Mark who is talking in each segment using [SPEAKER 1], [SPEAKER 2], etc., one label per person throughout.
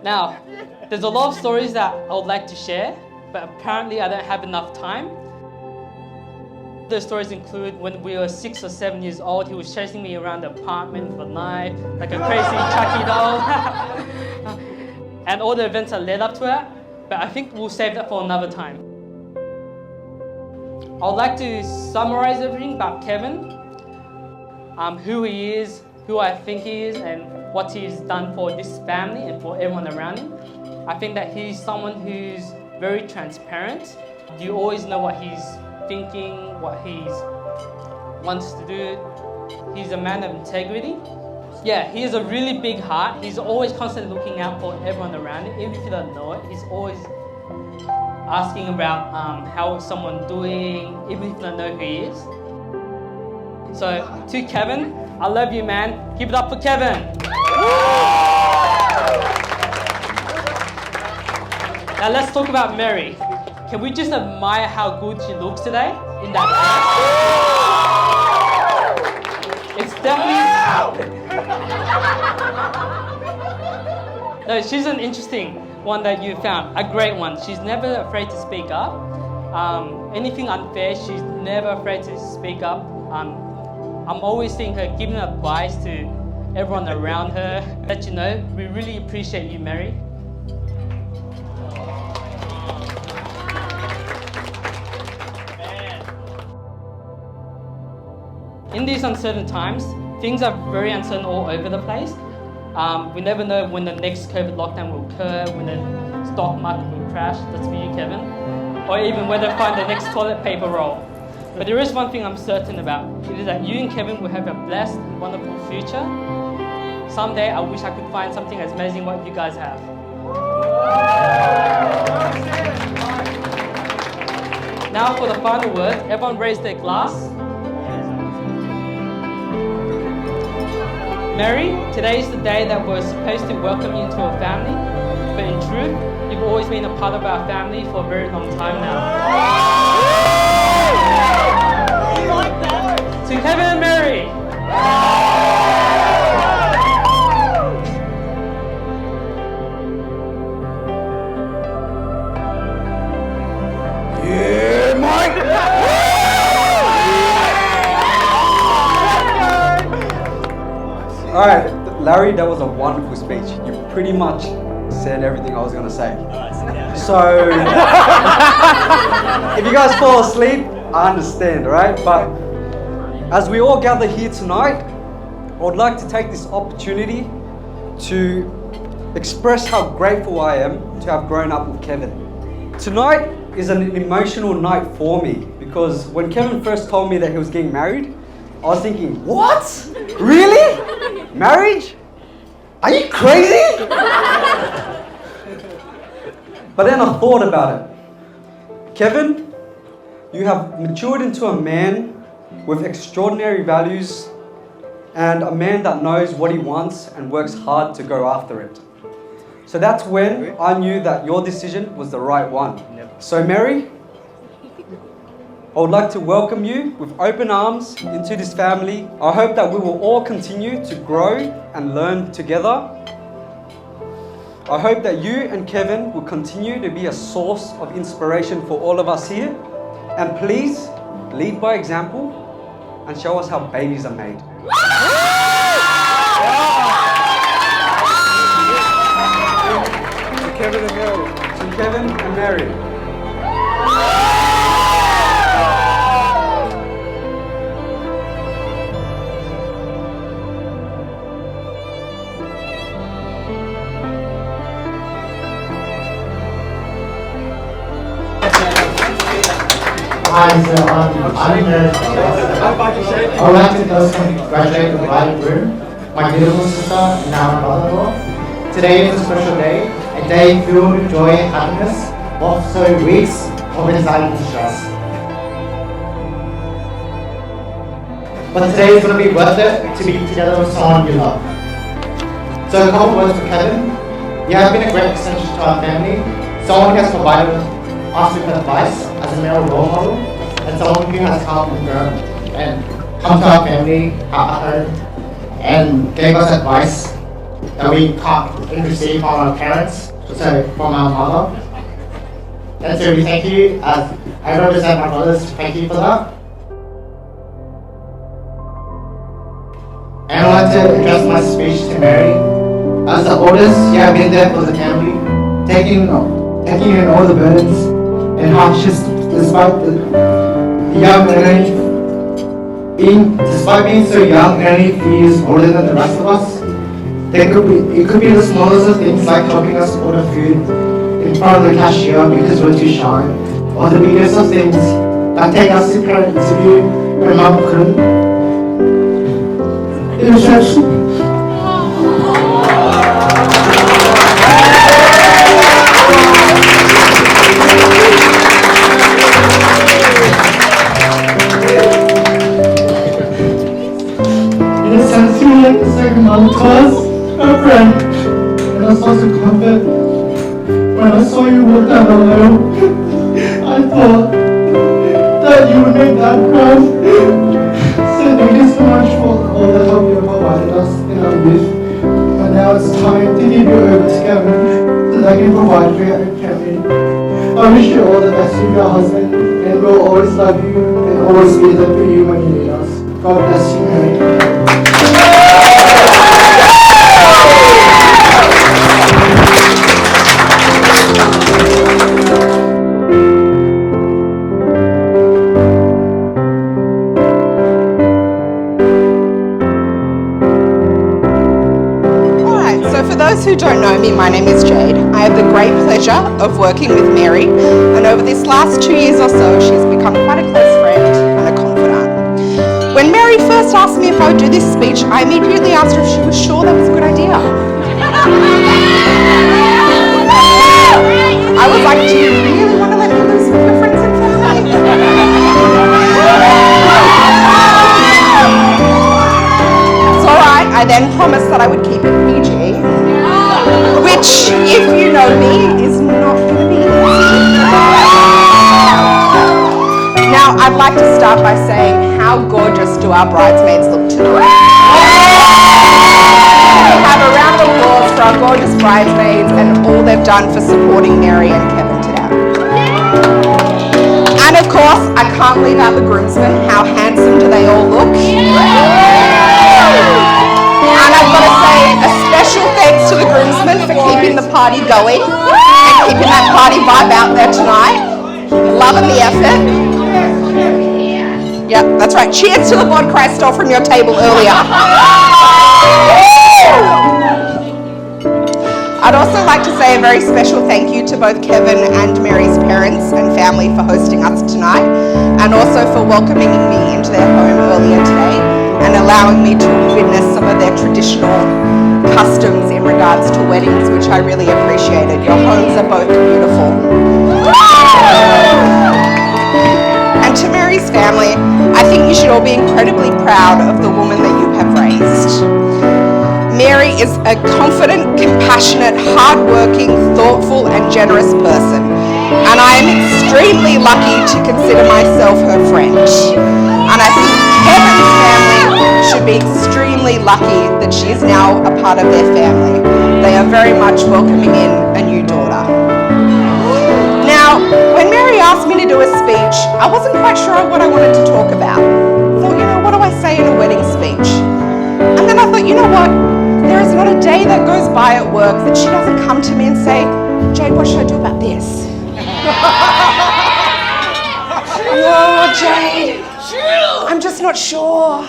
[SPEAKER 1] Now, there's a lot of stories that I would like to share, but apparently I don't have enough time. Those stories include when we were 6 or 7 years old, he was chasing me around the apartment with a knife, like a crazy Chucky doll. And all the events that led up to it, but I think we'll save that for another time. I would like to summarize everything about Kevin, who he is, who I think he is, and what he's done for this family and for everyone around him. I think that he's someone who's very transparent. You always know what he's thinking, what he wants to do. He's a man of integrity. Yeah, he has a really big heart. He's always constantly looking out for everyone around him, even if you don't know it. He's always asking about how is someone doing, even if you don't know who he is. So, to Kevin, I love you, man. Give it up for Kevin. Now let's talk about Mary. Can we just admire how good she looks today in that dress? It's definitely... No, she's an interesting one that you found, a great one. She's never afraid to speak up. Anything unfair, she's never afraid to speak up. I'm always seeing her giving advice to everyone around her. Let you know, we really appreciate you, Mary. In these uncertain times, things are very uncertain all over the place. We never know when the next COVID lockdown will occur, when the stock market will crash, that's for you, Kevin, or even whether to find the next toilet paper roll. But there is one thing I'm certain about. It is that you and Kevin will have a blessed and wonderful future. Someday I wish I could find something as amazing what you guys have. Now for the final word, everyone raise their glass. Mary, today is the day that we're supposed to welcome you into our family, but in truth, you've always been a part of our family for a very long time now. To Kevin and Mary.
[SPEAKER 2] Yeah, Mike! Alright, Larry, that was a wonderful speech. You pretty much said everything I was going to say. So, if you guys fall asleep, I understand, right? But as we all gather here tonight, I would like to take this opportunity to express how grateful I am to have grown up with Kevin. Tonight is an emotional night for me because when Kevin first told me that he was getting married, I was thinking, what? Really? Marriage? Are you crazy? But then I thought about it. Kevin, you have matured into a man with extraordinary values and a man that knows what he wants and works hard to go after it. So that's when I knew that your decision was the right one. So Mary, I would like to welcome you with open arms into this family. I hope that we will all continue to grow and learn together. I hope that you and Kevin will continue to be a source of inspiration for all of us here. And please, lead by example and show us how babies are made. To Kevin and Mary. To Kevin and Mary.
[SPEAKER 3] Hi, so I'm the I would like to first congratulate the bride and groom, my beautiful sister and now my brother-in-law. Today is a special day, a day filled with joy and happiness, after weeks of anxiety and stress. But today is going to be worth it to be together with someone you love. So a couple words for Kevin. You have been a great extension to our family, someone who has provided us with advice as a male role model, and someone who has come and grown and come to our family, our home, and gave us advice that we can't receive from our parents, so from our mother. And so we thank you, as I represent my brothers, to thank you for that. And I'd like to address my speech to Mary. As the oldest, you have been there for the family, taking in all the burdens and hardships despite the young and despite being so young and only a few years older than the rest of us. It could be the smallest of things like helping us order food in front of the cashier because we're too shy, or the biggest of things like take us to parent interview when mum couldn't. It was just like the second mom to us, a friend, and a source of comfort. When I saw you walk down the aisle, I thought that you would make that proud. So thank you so much for all the help you have provided us in our youth. But now it's time to give you over to Kevin so that I can provide for your family. I wish you all the best with your husband, and we'll always love you and always be there for you when you need us. God bless you, Mary.
[SPEAKER 4] those who don't know me, my name is Jade. I have the great pleasure of working with Mary, and over this last 2 years or so, she's become quite a close friend and a confidant. When Mary first asked me if I would do this speech, I immediately asked her if she was sure that was a good idea. I was like, do you really want to let me lose with your friends and family? It's alright, I then promised that I would keep it PG, which, if you know me, is not going to be easy. Now, I'd like to start by saying, how gorgeous do our bridesmaids look tonight? We have a round of applause for our gorgeous bridesmaids and all they've done for supporting Mary and Kevin today. And of course, I can't leave out the groomsmen. How handsome do they all look? And I've got to say a special thanks to the groomsmen for keeping the party going and keeping that party vibe out there tonight. Loving the effort. Yep, that's right. Cheers to the vodka I stole from your table earlier. I'd also like to say a very special thank you to both Kevin and Mary's parents and family for hosting us tonight, and also for welcoming me into their home earlier today and allowing me to witness some of their traditional customs in regards to weddings, which I really appreciated. Your homes are both beautiful. And to Mary's family, I think you should all be incredibly proud of the woman that you have raised. Mary is a confident, compassionate, hardworking, thoughtful and generous person, and I am extremely lucky to consider myself her friend. And I think Kevin's family should be extremely lucky that she is now a part of their family. They are very much welcoming in a new daughter. Now, when Mary asked me to do a speech, I wasn't quite sure what I wanted to talk about. I thought, what do I say in a wedding speech? And then I thought, you know what? There is not a day that goes by at work that she doesn't come to me and say, Jade, what should I do about this? Whoa, Jade. I'm just not sure.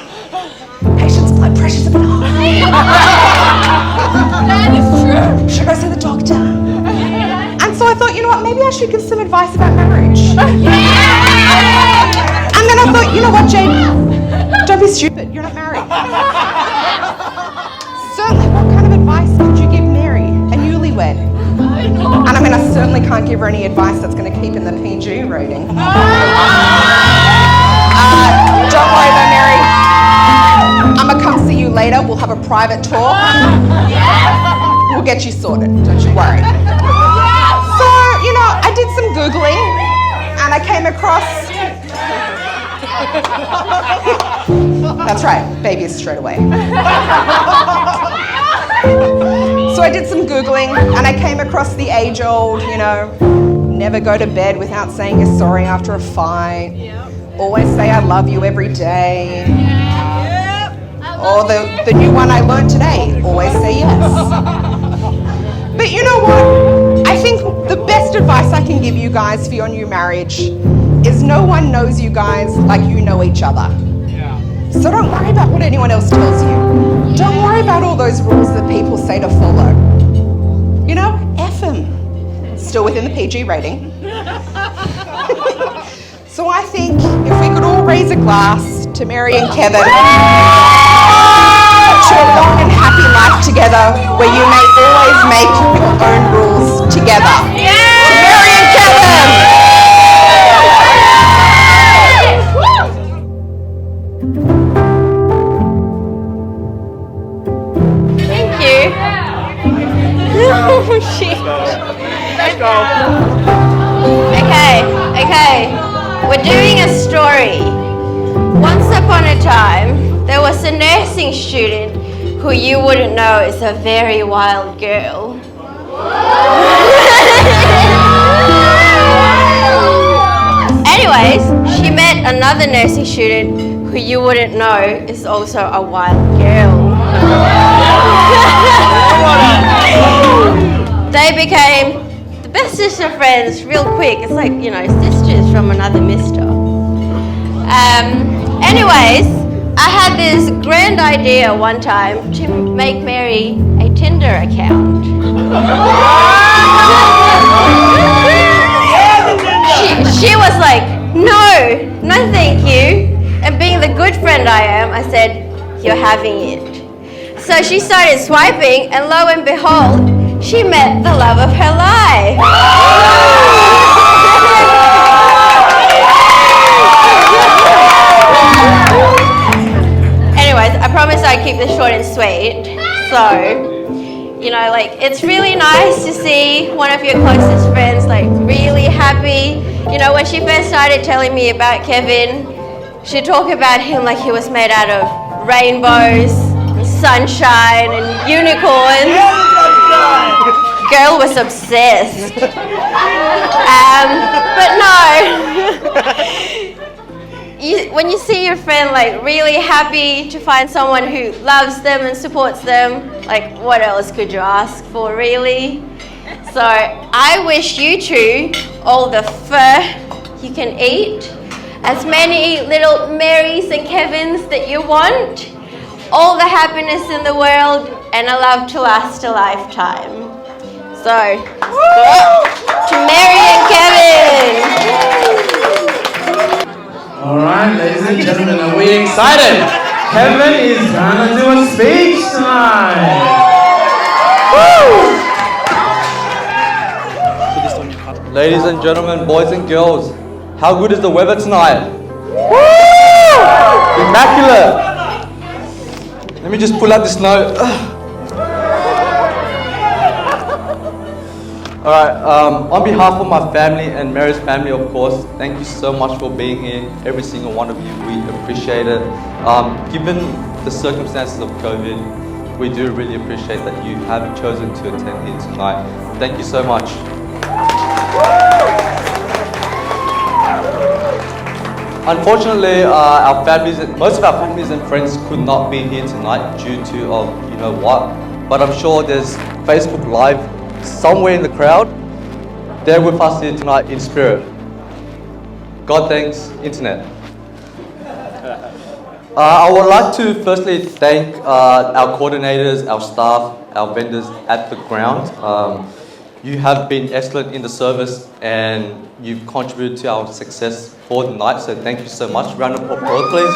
[SPEAKER 4] Patient's blood pressure's a bit high. That is true. Should I see the doctor? And so I thought, you know what, maybe I should give some advice about marriage. And then I thought, you know what, Jade, don't be stupid, you're not married. Certainly, what kind of advice would you give Mary, a newlywed? And I mean, I certainly can't give her any advice that's going to keep in the PG rating. Don't worry though, Mary. I'm going to come see you later. We'll have a private talk. We'll get you sorted. Don't you worry. So, I did some Googling and I came across... That's right, babies straight away. So I did some Googling and I came across the age-old, never go to bed without saying you're sorry after a fight. Always say I love you every day. Or the new one I learned today, always say yes. But you know what? I think the best advice I can give you guys for your new marriage is no one knows you guys like you know each other. So don't worry about what anyone else tells you. Don't worry about all those rules that people say to follow. F them. Still within the PG rating. So I think if we could all raise a glass to Mary and Kevin, to a long and happy life together where you may always make your own rules together. To Mary and Kevin!
[SPEAKER 5] Thank you. Oh shit.
[SPEAKER 6] Let's go.
[SPEAKER 5] Okay. We're doing a story. Once upon a time, there was a nursing student who you wouldn't know is a very wild girl. Anyways, she met another nursing student who you wouldn't know is also a wild girl. They became the bestest of friends real quick. It's like, sisters from another mister. Anyways, I had this grand idea one time to make Mary a Tinder account. She was like, no thank you. And being the good friend I am, I said, you're having it. So she started swiping, and lo and behold, she met the love of her life. Anyways, I promised I'd keep this short and sweet. So, it's really nice to see one of your closest friends, really happy. When she first started telling me about Kevin, she'd talk about him like he was made out of rainbows, and sunshine, and unicorns. Girl was obsessed. But no. When you see your friend really happy to find someone who loves them and supports them, what else could you ask for, really? So I wish you two all the fur you can eat, as many little Marys and Kevins that you want, all the happiness in the world, and a love to last a lifetime. So, to Mary and Kevin.
[SPEAKER 6] All right, ladies and gentlemen, are we excited? Kevin is gonna do a speech tonight. Woo!
[SPEAKER 2] Ladies and gentlemen, boys and girls, how good is the weather tonight? Woo! Immaculate! Let me just pull out the snow. Alright, on behalf of my family and Mary's family, of course, thank you so much for being here. Every single one of you, we appreciate it. Given the circumstances of COVID, we do really appreciate that you have chosen to attend here tonight. Thank you so much. Unfortunately, most of our families and friends could not be here tonight due to you know what. But I'm sure there's Facebook Live somewhere in the crowd. They're with us here tonight in spirit. God thanks, internet. I would like to firstly thank our coordinators, our staff, our vendors at the ground. You have been excellent in the service and you've contributed to our success for the night, so thank you so much. Round of applause, please.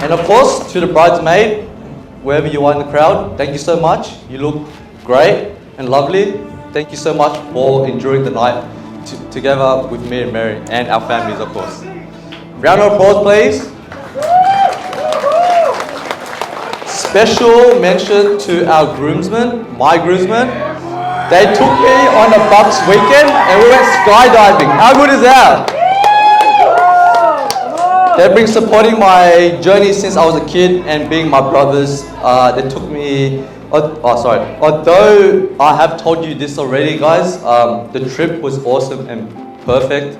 [SPEAKER 2] And of course, to the bridesmaid, wherever you are in the crowd, thank you so much. You look great and lovely. Thank you so much for enduring the night together with me and Mary and our families, of course. Round of applause, please. Special mention to our groomsmen, my groomsmen. They took me on a Bucks weekend and we went skydiving. How good is that?
[SPEAKER 7] They've been supporting my journey since I was a kid and being my brothers. They took me, although I have told you this already guys, the trip was awesome and perfect.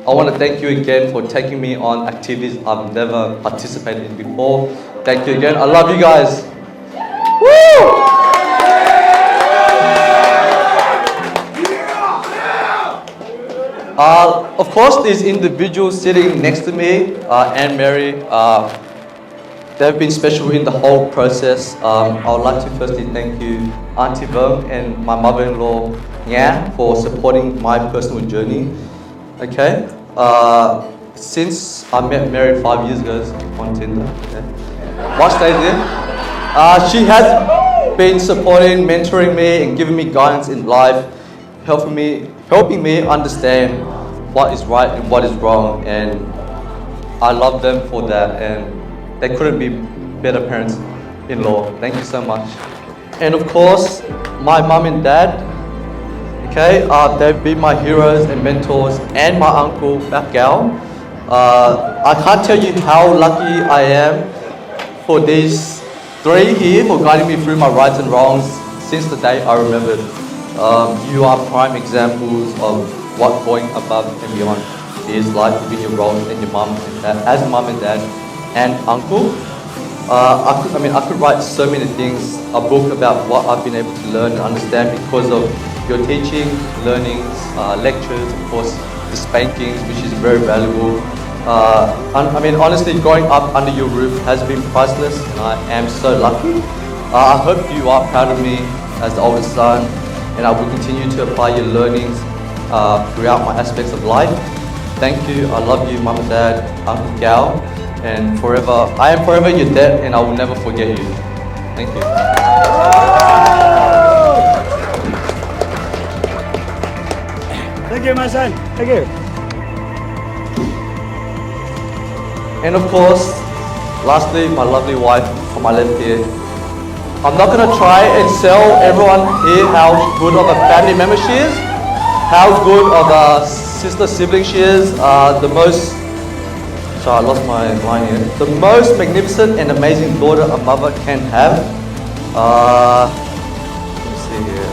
[SPEAKER 7] I want to thank you again for taking me on activities I've never participated in before. Thank you again, I love you guys. Woo! Of course, these individuals sitting next to me, and Mary, they've been special in the whole process. I would like to firstly thank you, Auntie Vung and my mother-in-law, Nguyen, for supporting my personal journey. Okay, since I met Mary 5 years ago on Tinder, okay. Watch stays there. She has been supporting, mentoring me and giving me guidance in life, helping me understand what is right and what is wrong, and I love them for that, and they couldn't be better parents-in-law. Thank you so much. And of course, my mum and dad, okay, they've been my heroes and mentors, and my uncle, Bap Gao. I can't tell you how lucky I am for these three here for guiding me through my rights and wrongs since the day I remembered. You are prime examples of what going above and beyond is like within your roles and your mum and dad, as mum and dad and uncle. I could write so many things, a book about what I've been able to learn and understand because of your teaching, learnings, lectures, of course, the spankings, which is very valuable. Honestly, growing up under your roof has been priceless, and I am so lucky. I hope you are proud of me as the oldest son, and I will continue to apply your learnings throughout my aspects of life. Thank you, I love you, Mum and Dad, Uncle Gao, and I am forever your debt, and I will never forget you. Thank you.
[SPEAKER 8] Thank you, my son. Thank you.
[SPEAKER 7] And of course, lastly, my lovely wife on my left here. I'm not going to try and sell everyone here how good of a family member she is, how good of a sister sibling she is, the most magnificent and amazing daughter a mother can have. Let me see here.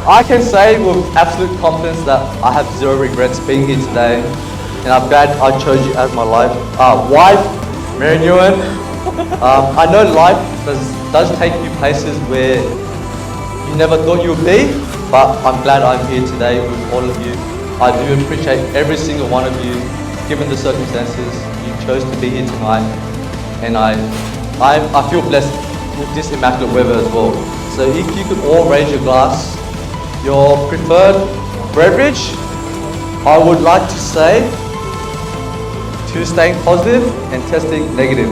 [SPEAKER 7] I can say with absolute confidence that I have zero regrets being here today, and I'm glad I chose you as my wife, Mary Nguyen. I know life does take you places where you never thought you would be, but I'm glad I'm here today with all of you. I do appreciate every single one of you, given the circumstances you chose to be here tonight, and I feel blessed with this immaculate weather as well. So if you could all raise your glass, your preferred beverage, I would like to say to staying positive and testing negative.